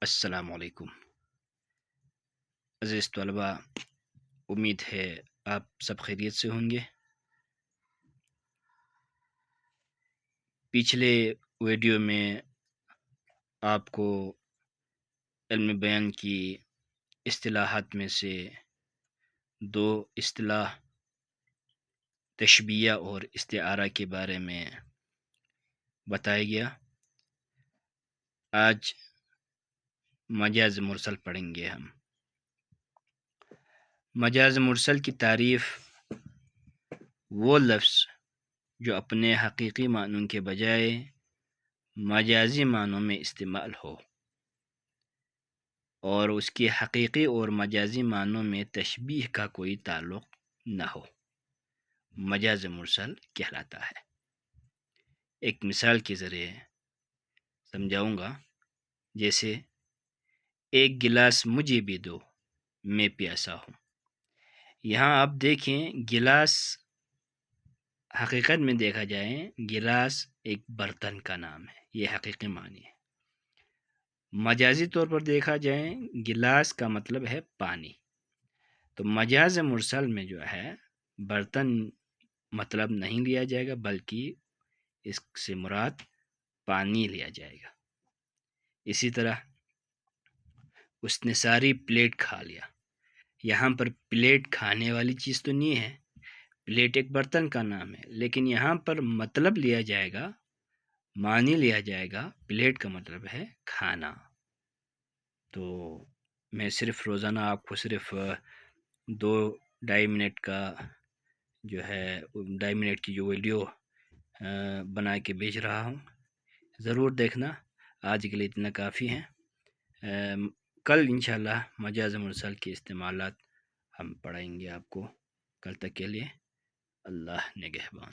السلام علیکم عزیز طلبہ، امید ہے آپ سب خیریت سے ہوں گے۔ پچھلے ویڈیو میں آپ کو علم بیان کی اصطلاحات میں سے دو اصطلاح تشبیہ اور استعارہ کے بارے میں بتایا گیا۔ آج مجاز مرسل پڑھیں گے ہم۔ مجاز مرسل کی تعریف وہ لفظ جو اپنے حقیقی معنوں کے بجائے مجازی معنوں میں استعمال ہو اور اس کی حقیقی اور مجازی معنوں میں تشبیہ کا کوئی تعلق نہ ہو، مجاز مرسل کہلاتا ہے۔ ایک مثال کے ذریعے سمجھاؤں گا، جیسے ایک گلاس مجھے بھی دو، میں پیاسا ہوں۔ یہاں آپ دیکھیں، گلاس حقیقت میں دیکھا جائے گلاس ایک برتن کا نام ہے، یہ حقیقی معنی ہے۔ مجازی طور پر دیکھا جائے گلاس کا مطلب ہے پانی، تو مجاز مرسل میں جو ہے برتن مطلب نہیں لیا جائے گا، بلکہ اس سے مراد پانی لیا جائے گا۔ اسی طرح اس نے ساری پلیٹ کھا لیا، یہاں پر پلیٹ کھانے والی چیز تو نہیں ہے، پلیٹ ایک برتن کا نام ہے، لیکن یہاں پر مطلب لیا جائے گا، معنی لیا جائے گا، پلیٹ کا مطلب ہے کھانا۔ تو میں صرف روزانہ آپ کو صرف 2-2.5 منٹ کا جو ہے 2.5 منٹ کی جو ویڈیو بنا کے بھیج رہا ہوں، ضرور دیکھنا۔ آج کے لیے اتنا کافی ہے، کل انشاءاللہ مجاز مرسل کے استعمالات ہم پڑھائیں گے آپ کو۔ کل تک کے لیے اللہ نگہبان۔